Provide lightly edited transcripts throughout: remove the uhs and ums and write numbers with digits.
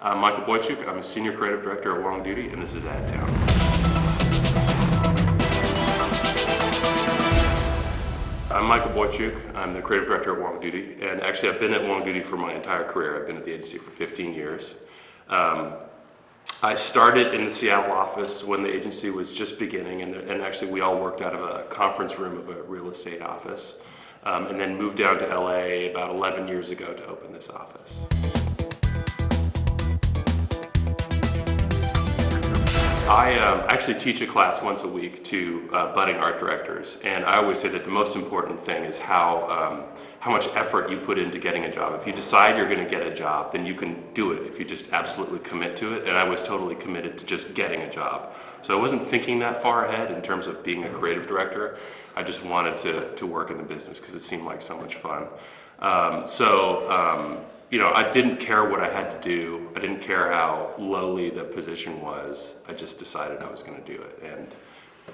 I'm Michael Boychuk. I'm a Senior Creative Director at Wong Doody, and this is AdTown. I'm Michael Boychuk. I'm the Creative Director at Wong Doody, and actually I've been at Wong Doody for my entire career. I've been at the agency for 15 years. I started in the Seattle office when the agency was just beginning, and actually we all worked out of a conference room of a real estate office, and then moved down to LA about 11 years ago to open this office. I actually teach a class once a week to budding art directors, and I always say that the most important thing is how much effort you put into getting a job. If you decide you're going to get a job, then you can do it if you just absolutely commit to it, and I was totally committed to just getting a job. So I wasn't thinking that far ahead in terms of being a creative director. I just wanted to work in the business because it seemed like so much fun. You know, I didn't care what I had to do. I didn't care how lowly the position was. I just decided I was going to do it, and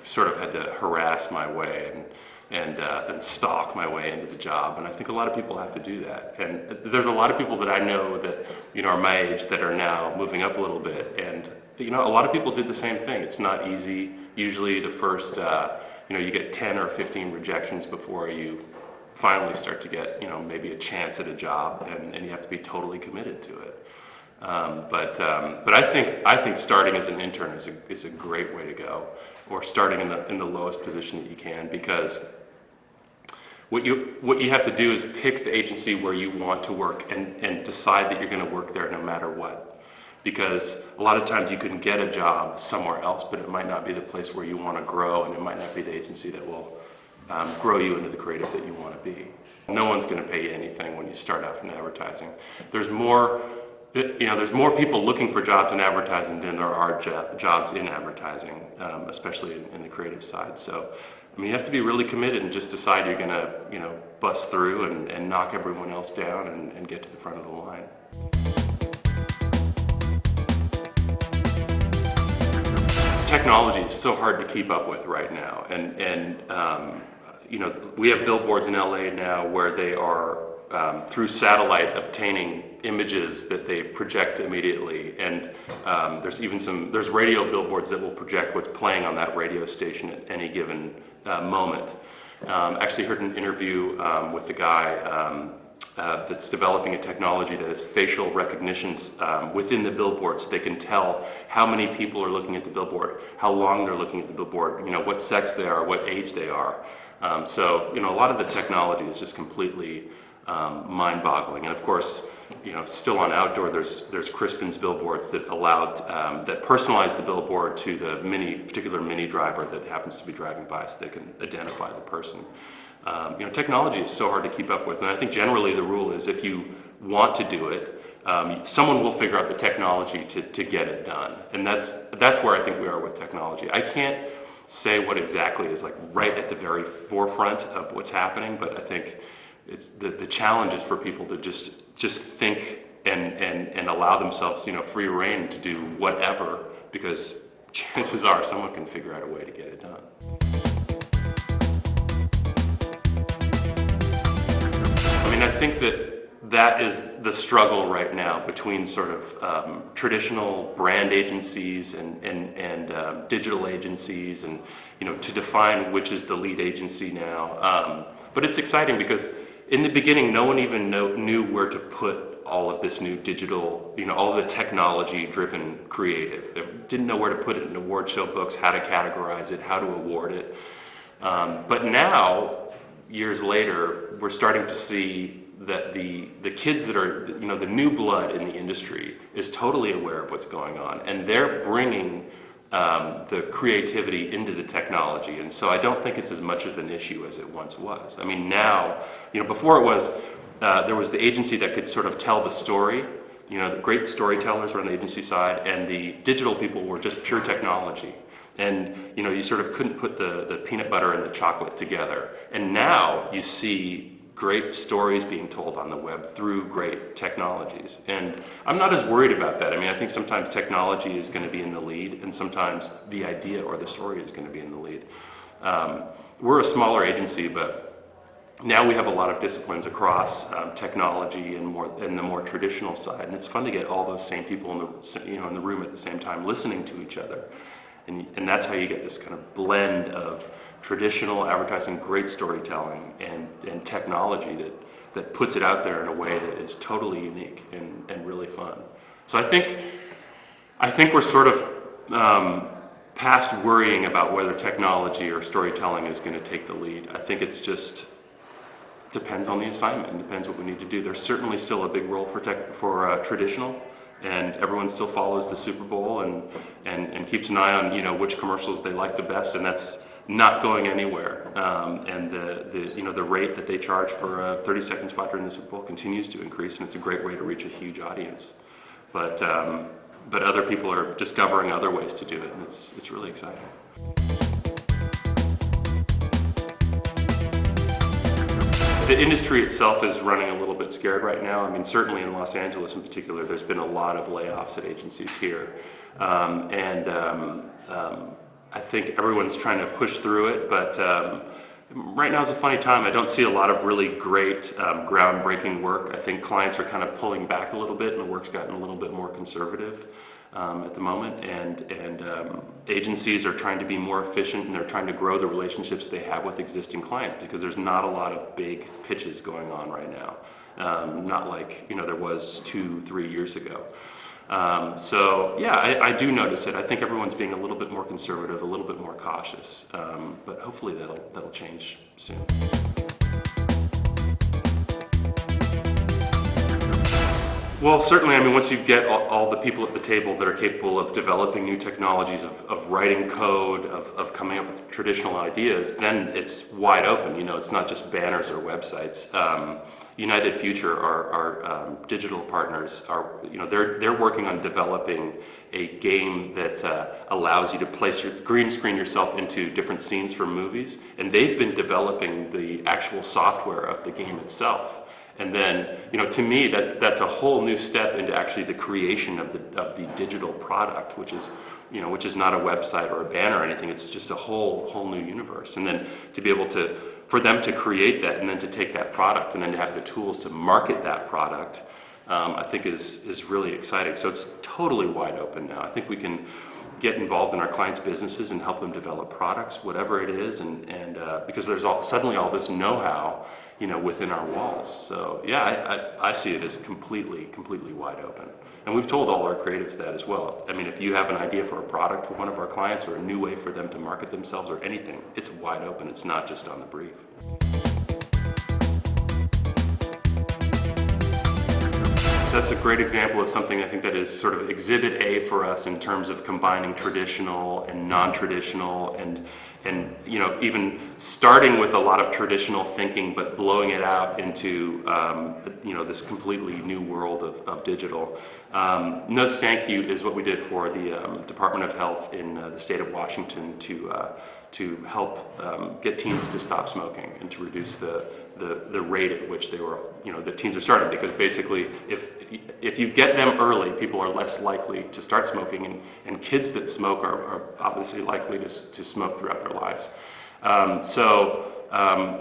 sort of had to harass my way and stalk my way into the job. And I think a lot of people have to do that. And there's a lot of people that I know that, you know, are my age that are now moving up a little bit. And, you know, a lot of people did the same thing. It's not easy. Usually the first, you know, you get 10 or 15 rejections before you finally start to get, you know, maybe a chance at a job, and you have to be totally committed to it. But I think starting as an intern is a great way to go, or starting in the lowest position that you can, because what you have to do is pick the agency where you want to work and decide that you're going to work there no matter what. Because a lot of times you can get a job somewhere else, but it might not be the place where you want to grow, and it might not be the agency that will grow you into the creative that you want to be. No one's going to pay you anything when you start out in advertising. There's more, you know, there's more people looking for jobs in advertising than there are jobs in advertising, especially in the creative side. So, I mean, you have to be really committed and just decide you're going to, you know, bust through and knock everyone else down and get to the front of the line. Technology is so hard to keep up with right now, and you know, we have billboards in LA now where they are through satellite obtaining images that they project immediately, and there's radio billboards that will project what's playing on that radio station at any given moment. Actually heard an interview with a guy that's developing a technology that has facial recognitions within the billboard, so they can tell how many people are looking at the billboard, how long they're looking at the billboard, you know, what sex they are, what age they are. So, you know, a lot of the technology is just completely mind-boggling. And of course, you know, still on outdoor, there's Crispin's billboards that allowed that personalize the billboard to the particular mini driver that happens to be driving by, so they can identify the person. You know, technology is so hard to keep up with, and I think generally the rule is if you want to do it, someone will figure out the technology to get it done, and that's where I think we are with technology. I can't say what exactly is like right at the very forefront of what's happening, but I think it's the challenge is for people to just think and allow themselves, you know, free rein to do whatever, because chances are someone can figure out a way to get it done. I mean, I think that is the struggle right now between sort of traditional brand agencies and digital agencies, and, you know, to define which is the lead agency now. But it's exciting because in the beginning, no one even knew where to put all of this new digital, you know, all of the technology-driven creative. They didn't know where to put it in award show books, how to categorize it, how to award it. But now, years later, we're starting to see that the kids that are, you know, the new blood in the industry is totally aware of what's going on, and they're bringing the creativity into the technology. And so I don't think it's as much of an issue as it once was. I mean, now, you know, before it was, there was the agency that could sort of tell the story. You know, the great storytellers were on the agency side, and the digital people were just pure technology. And, you know, you sort of couldn't put the peanut butter and the chocolate together. And now you see great stories being told on the web through great technologies. And I'm not as worried about that. I mean, I think sometimes technology is going to be in the lead, and sometimes the idea or the story is going to be in the lead. We're a smaller agency, but now we have a lot of disciplines across technology and the more traditional side, and it's fun to get all those same people in the room at the same time, listening to each other, and that's how you get this kind of blend of traditional advertising, great storytelling, and technology that puts it out there in a way that is totally unique and really fun. So I think we're sort of past worrying about whether technology or storytelling is going to take the lead. I think it's just depends on the assignment and depends what we need to do. There's certainly still a big role for traditional, and everyone still follows the Super Bowl and keeps an eye on which commercials they like the best, and that's not going anywhere. And the rate that they charge for a 30-second spot during the Super Bowl continues to increase, and it's a great way to reach a huge audience. But other people are discovering other ways to do it, and it's really exciting. The industry itself is running a little bit scared right now. I mean, certainly in Los Angeles in particular, there's been a lot of layoffs at agencies here. I think everyone's trying to push through it, but right now is a funny time. I don't see a lot of really great groundbreaking work. I think clients are kind of pulling back a little bit, and the work's gotten a little bit more conservative at the moment, and agencies are trying to be more efficient, and they're trying to grow the relationships they have with existing clients, because there's not a lot of big pitches going on right now, not like there was 2-3 years ago. So yeah, I do notice it. I think everyone's being a little bit more conservative, a little bit more cautious, but hopefully that'll change soon. Well, certainly, I mean, once you get all the people at the table that are capable of developing new technologies, of writing code, of coming up with traditional ideas, then it's wide open. It's not just banners or websites. United Future, our digital partners, they're working on developing a game that allows you to green screen yourself into different scenes from movies, and they've been developing the actual software of the game itself. And then, to me, that's a whole new step into actually the creation of the digital product, which is not a website or a banner or anything. It's just a whole new universe. And then to be able for them to create that, and then to take that product, and then to have the tools to market that product, I think is really exciting. So it's totally wide open now. I think we can get involved in our clients' businesses and help them develop products, whatever it is, and because there's suddenly all this know-how, within our walls. So yeah, I see it as completely wide open. And we've told all our creatives that as well. I mean, if you have an idea for a product for one of our clients, or a new way for them to market themselves, or anything, it's wide open. It's not just on the brief. That's a great example of something I think that is sort of exhibit A for us in terms of combining traditional and non-traditional, and even starting with a lot of traditional thinking, but blowing it out into this completely new world of digital. No Stank You is what we did for the Department of Health in the state of Washington to help get teens to stop smoking and to reduce the rate at which the teens are starting, because basically if you get them early, people are less likely to start smoking, and kids that smoke are obviously likely to smoke throughout their lives.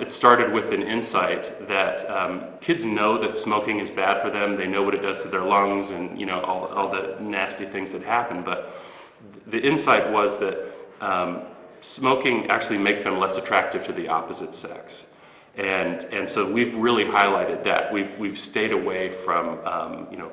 It started with an insight that kids know that smoking is bad for them. They know what it does to their lungs, and all the nasty things that happen. But the insight was that smoking actually makes them less attractive to the opposite sex. And so we've really highlighted that. We've stayed away from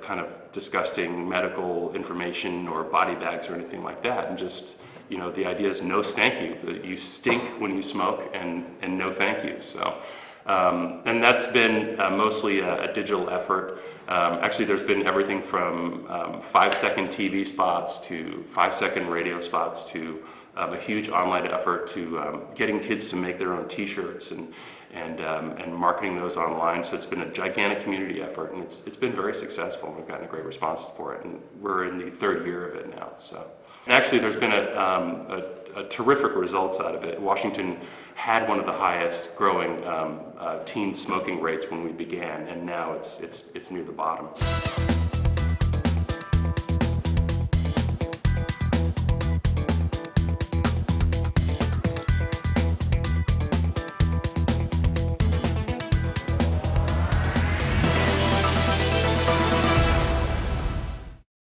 kind of disgusting medical information or body bags or anything like that, and just the idea is no stank you. You stink when you smoke, and no thank you. So and that's been mostly a digital effort. Actually, there's been everything from 5-second TV spots to 5-second radio spots to a huge online effort to getting kids to make their own T-shirts and marketing those online. So it's been a gigantic community effort, and it's been very successful. We've gotten a great response for it, and we're in the 3rd year of it now. So, and actually, there's been a terrific results out of it. Washington had one of the highest growing teen smoking rates when we began, and now it's near the bottom.